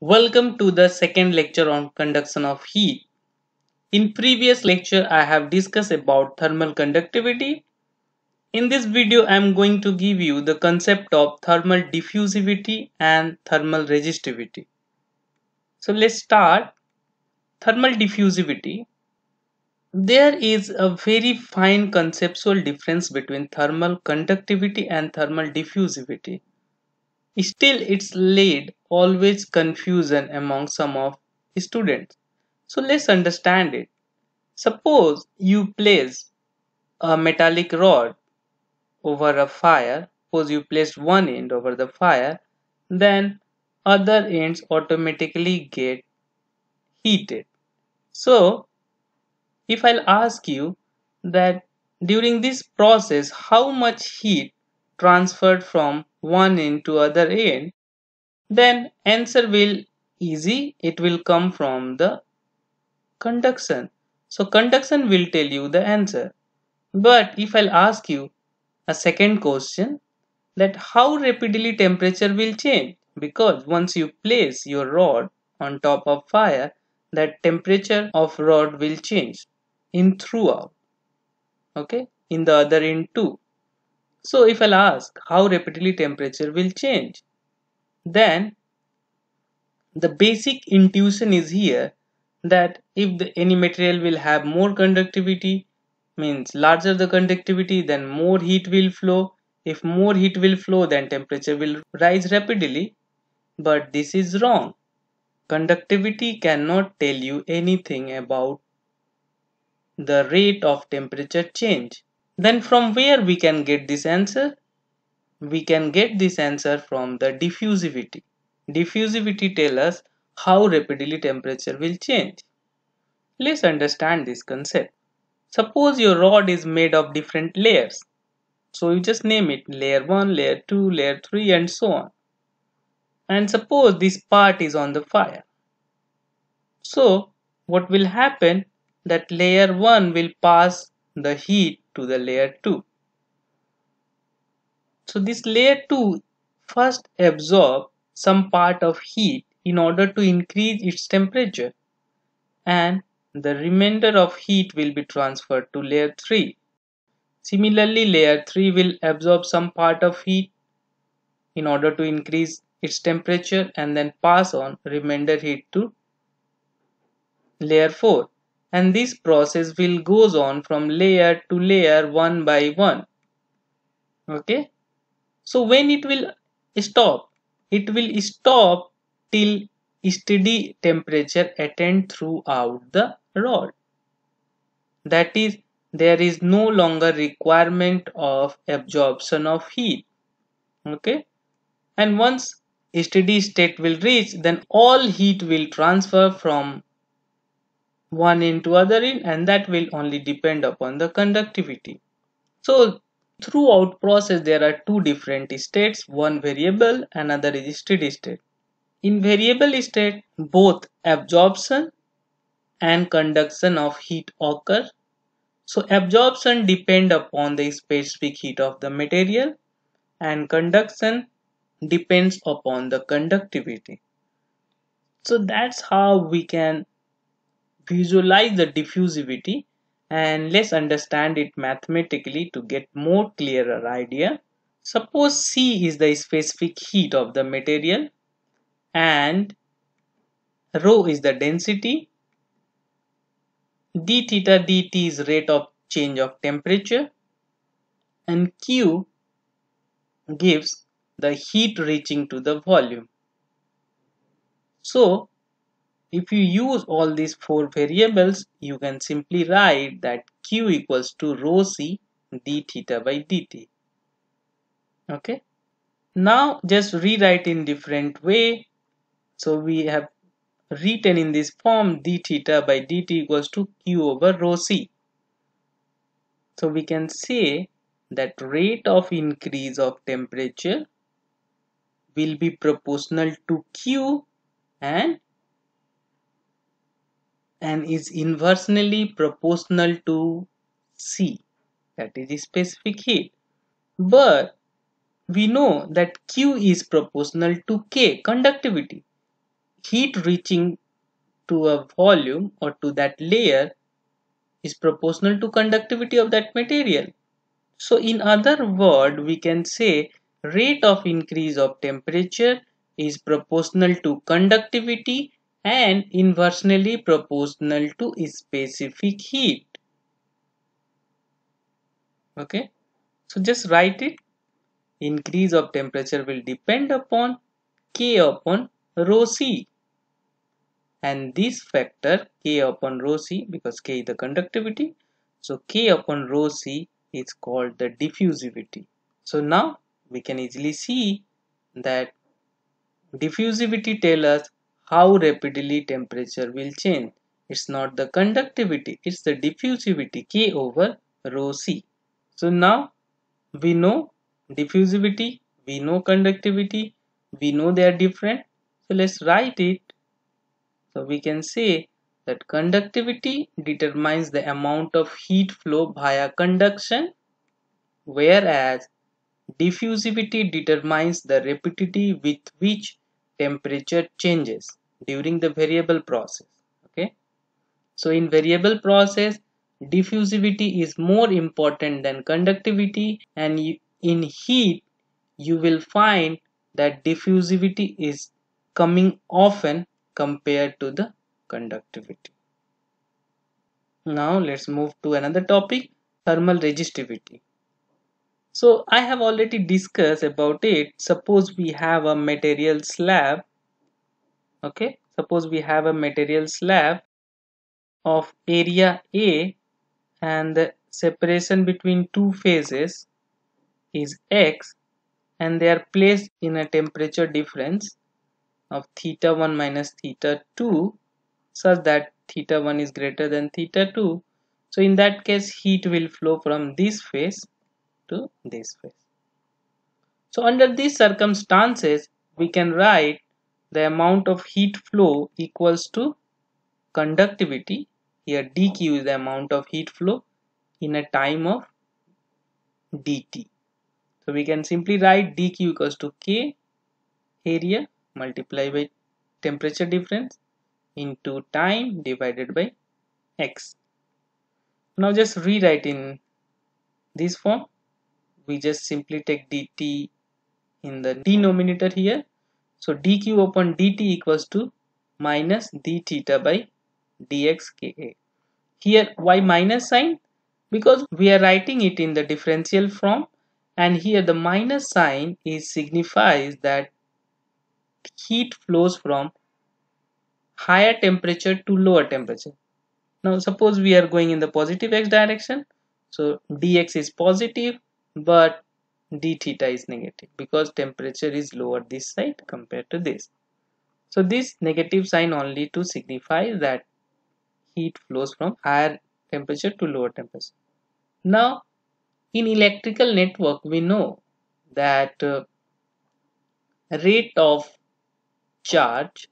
Welcome to the second lecture on conduction of heat. In previous lecture I have discussed about thermal conductivity. In this video I am going to give you the concept of thermal diffusivity and thermal resistivity. So let's start. Thermal diffusivity. There is a very fine conceptual difference between thermal conductivity and thermal diffusivity. Still it's led always confusion among some of students. So let's understand it. Suppose you place a metallic rod over a fire. Suppose you placed one end over the fire, then other ends automatically get heated. So if I'll ask you that during this process how much heat transferred from one end to other end, then answer will easy, it will come from the conduction. So conduction will tell you the answer. But if I'll ask you a second question, that how rapidly temperature will change, because once you place your rod on top of fire, that temperature of rod will change in throughout, okay, in the other end too. So if I'll ask how rapidly temperature will change, then the basic intuition is here that if any material will have more conductivity, means larger the conductivity, then more heat will flow. If more heat will flow, then temperature will rise rapidly. But this is wrong. Conductivity cannot tell you anything about the rate of temperature change. Then from where we can get this answer? We can get this answer from the diffusivity. Diffusivity tells us how rapidly temperature will change. Let's understand this concept. Suppose your rod is made of different layers. So you just name it layer 1, layer 2, layer 3 and so on. And suppose this part is on the fire. So what will happen, that layer 1 will pass the heat to the layer 2. So this layer 2 first absorb some part of heat in order to increase its temperature, and the remainder of heat will be transferred to layer 3. Similarly, layer 3 will absorb some part of heat in order to increase its temperature and then pass on remainder heat to layer 4. And this process will goes on from layer to layer one by one. Okay. So when it will stop? It will stop till steady temperature attained throughout the rod. That is, there is no longer requirement of absorption of heat. Okay. And once steady state will reach, then all heat will transfer from one end to other end, and that will only depend upon the conductivity. So throughout process there are two different states, one variable, another is steady state. In variable state both absorption and conduction of heat occur. So absorption depend upon the specific heat of the material and conduction depends upon the conductivity. So that's how we can visualize the diffusivity, and let's understand it mathematically to get more clearer idea. Suppose C is the specific heat of the material and rho is the density, d theta dt is rate of change of temperature, and Q gives the heat reaching to the volume. So if you use all these four variables, you can simply write that Q equals to rho C d theta by dt. Okay. Now just rewrite in different way. So we have written in this form d theta by dt equals to Q over rho C. So we can say that rate of increase of temperature will be proportional to Q and is inversely proportional to C, that is specific heat. But we know that Q is proportional to K, conductivity. heat reaching to a volume or to that layer is proportional to conductivity of that material. So in other word, we can say rate of increase of temperature is proportional to conductivity and inversely proportional to specific heat. Okay, so just write it. Increase of temperature will depend upon K upon rho C, and this factor K upon rho C, because K is the conductivity, so K upon rho C is called the diffusivity. So now we can easily see that diffusivity tells us how rapidly temperature will change. It's not the conductivity, it's the diffusivity K over rho C. So now we know diffusivity, we know conductivity, we know they are different. So let's write it. So we can say that conductivity determines the amount of heat flow via conduction, whereas diffusivity determines the rapidity with which temperature changes during the variable process. Okay, so in variable process, diffusivity is more important than conductivity, and in heat you will find that diffusivity is coming often compared to the conductivity. Now let's move to another topic, thermal resistivity. So I have already discussed about it. Suppose we have a material slab. Okay, suppose we have a material slab of area A, and the separation between two phases is x, and they are placed in a temperature difference of theta 1 minus theta 2 such that theta 1 is greater than theta 2. So in that case, heat will flow from this phase to this phase. So under these circumstances, we can write the amount of heat flow equals to conductivity. Here dq is the amount of heat flow in a time of dt. So we can simply write dq equals to k area multiplied by temperature difference into time divided by x. Now just rewrite in this form. We just simply take dt in the denominator here. So dq upon dt equals to minus d theta by dx ka. Here why minus sign? Because we are writing it in the differential form, and here the minus sign is signifies that heat flows from higher temperature to lower temperature. Now suppose we are going in the positive x direction, so dx is positive but d theta is negative because temperature is lower this side compared to this. So this negative sign only to signify that heat flows from higher temperature to lower temperature. Now in electrical network we know that rate of charge,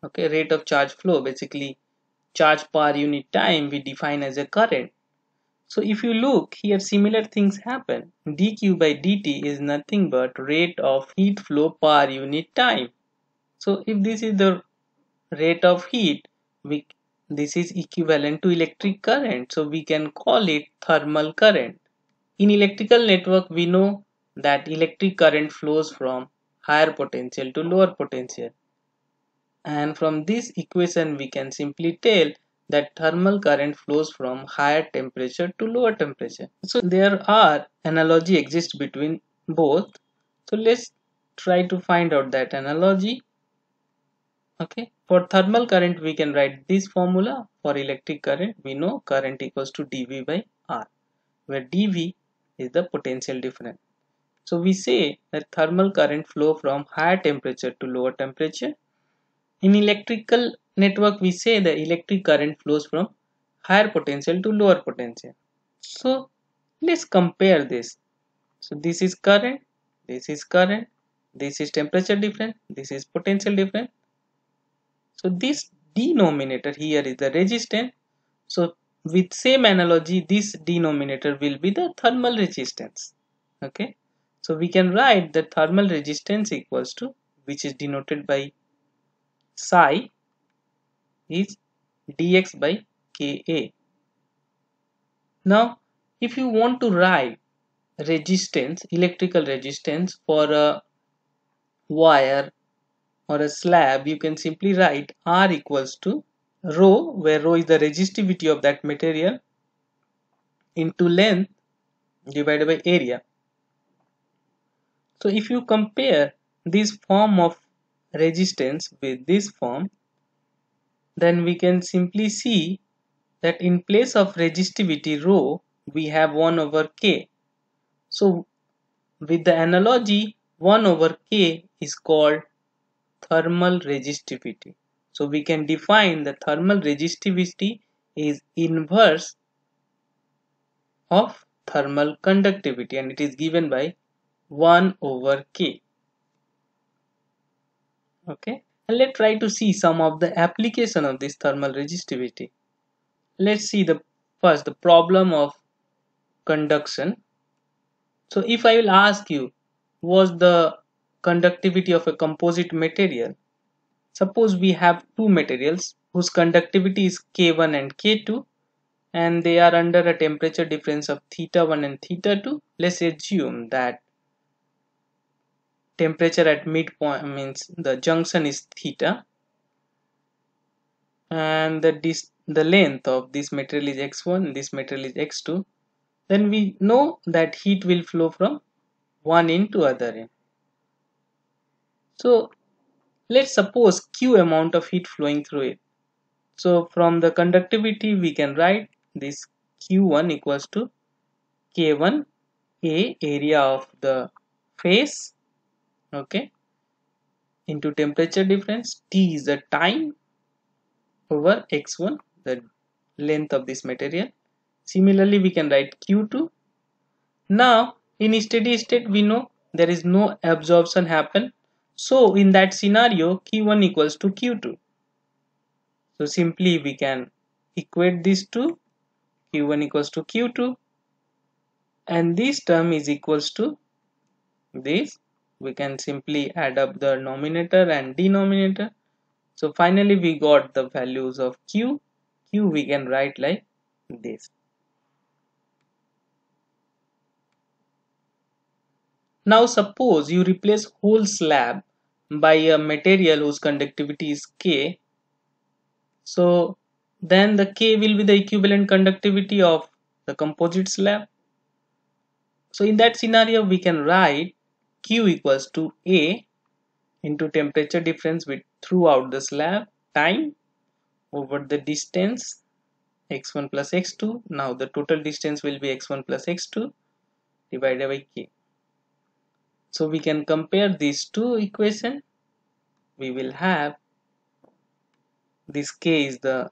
okay, rate of charge flow, basically charge per unit time, we define as a current. So if you look here, similar things happen. dq by dt is nothing but rate of heat flow per unit time. So if this is the rate of heat, this is equivalent to electric current, so we can call it thermal current. In electrical network we know that electric current flows from higher potential to lower potential, and from this equation we can simply tell that thermal current flows from higher temperature to lower temperature. So there are analogy exists between both. So let's try to find out that analogy. Okay, for thermal current we can write this formula. For electric current we know current equals to dV by R, where dV is the potential difference. So we say that thermal current flow from higher temperature to lower temperature. In electrical network we say the electric current flows from higher potential to lower potential. So let's compare this. So this is current, this is current, this is temperature difference, this is potential difference. So this denominator here is the resistance. So with same analogy, this denominator will be the thermal resistance. Okay, so we can write the thermal resistance equals to, which is denoted by psi is dx by Ka. Now, if you want to write resistance, electrical resistance for a wire or a slab, you can simply write R equals to rho, where rho is the resistivity of that material, into length divided by area. So if you compare this form of resistance with this form, then we can simply see that in place of resistivity rho, we have 1 over K. So with the analogy, 1 over K is called thermal resistivity. So we can define the thermal resistivity is inverse of thermal conductivity, and it is given by 1 over K. Okay, and let's try to see some of the application of this thermal resistivity. Let's see the first, the problem of conduction. So if I will ask you, what's the conductivity of a composite material? Suppose we have two materials whose conductivity is K1 and K2, and they are under a temperature difference of theta 1 and theta 2. Let's assume that temperature at midpoint means the junction is theta, and the length of this material is x1, this material is x2. Then we know that heat will flow from one end to other end. So let's suppose q amount of heat flowing through it. So from the conductivity we can write this q1 equals to k1 a, area of the face, okay, into temperature difference, t is the time, over x1 the length of this material. Similarly we can write q2. Now in steady state we know there is no absorption happen, so in that scenario q1 equals to q2. So simply we can equate these two, q1 equals to q2, and this term is equals to this. We can simply add up the numerator and denominator. So finally we got the values of q we can write like this. Now suppose you replace whole slab by a material whose conductivity is K. So then the K will be the equivalent conductivity of the composite slab. So in that scenario we can write Q equals to A into temperature difference with throughout the slab, time, over the distance x1 plus x2. Now the total distance will be x1 plus x2 divided by K. So we can compare these two equations. We will have this K is the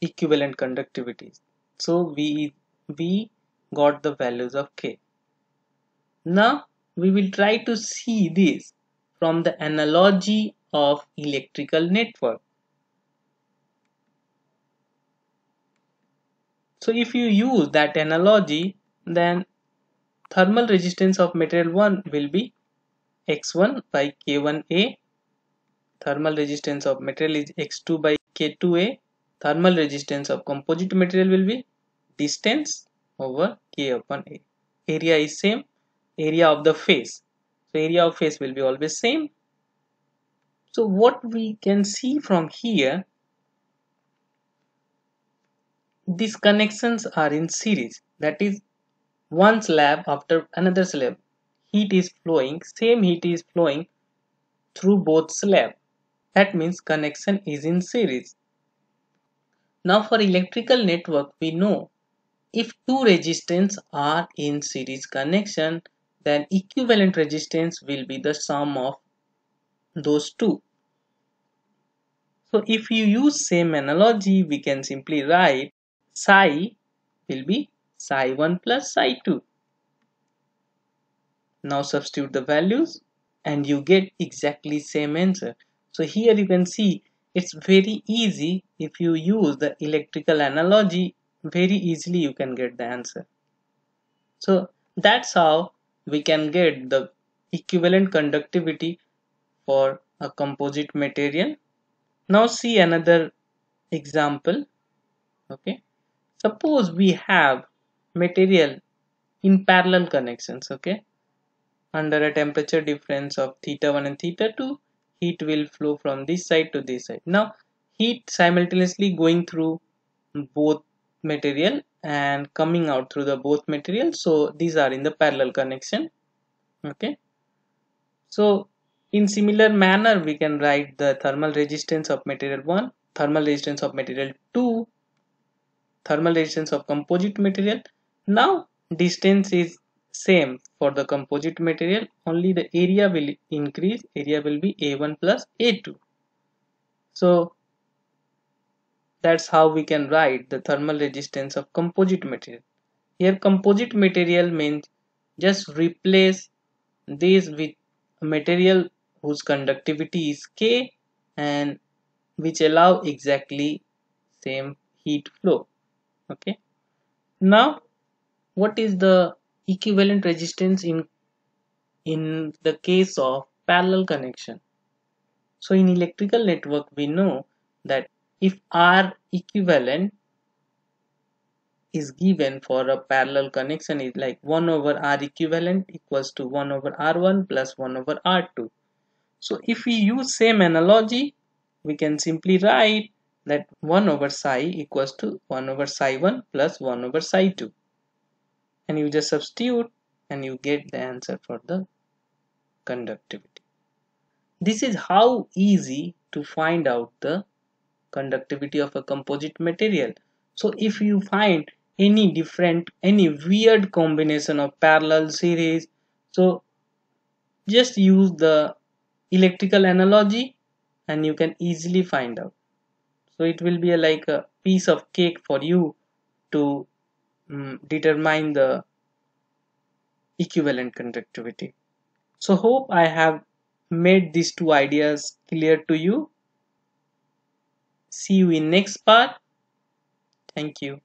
equivalent conductivity. So we got the values of K. Now we will try to see this from the analogy of electrical network. So if you use that analogy, then thermal resistance of material 1 will be x1 by k1a, thermal resistance of material is x2 by k2a, thermal resistance of composite material will be distance over k upon a. Area is same, area of the face. So area of face will be always same. So what we can see from here, these connections are in series. That is, one slab after another slab. Heat is flowing, same heat is flowing through both slabs. That means connection is in series. Now for electrical network, we know if two resistance are in series connection, then equivalent resistance will be the sum of those two. So if you use same analogy, we can simply write psi will be psi 1 plus psi 2. Now substitute the values and you get exactly same answer. So here you can see it's very easy. If you use the electrical analogy, very easily you can get the answer. So that's how we can get the equivalent conductivity for a composite material. Now see another example. Okay, suppose we have material in parallel connections. Okay, under a temperature difference of theta 1 and theta 2, heat will flow from this side to this side. Now heat simultaneously going through both material and coming out through the both material, so these are in the parallel connection. Okay, so in similar manner we can write the thermal resistance of material 1, thermal resistance of material 2, thermal resistance of composite material. Now distance is same for the composite material, only the area will increase, area will be A1 plus A2. So that's how we can write the thermal resistance of composite material. Here composite material means just replace this with a material whose conductivity is K and which allow exactly same heat flow. Okay, now what is the equivalent resistance in the case of parallel connection? So in electrical network we know that if R equivalent is given for a parallel connection is like 1 over R equivalent equals to 1 over R1 plus 1 over R2. So if we use same analogy, we can simply write that 1 over psi equals to 1 over psi 1 plus 1 over psi 2, and you just substitute and you get the answer for the conductivity. This is how easy to find out the conductivity of a composite material. So if you find any weird combination of parallel series, so just use the electrical analogy and you can easily find out. So it will be like a piece of cake for you to determine the equivalent conductivity. So hope I have made these two ideas clear to you. See you in next part. Thank you.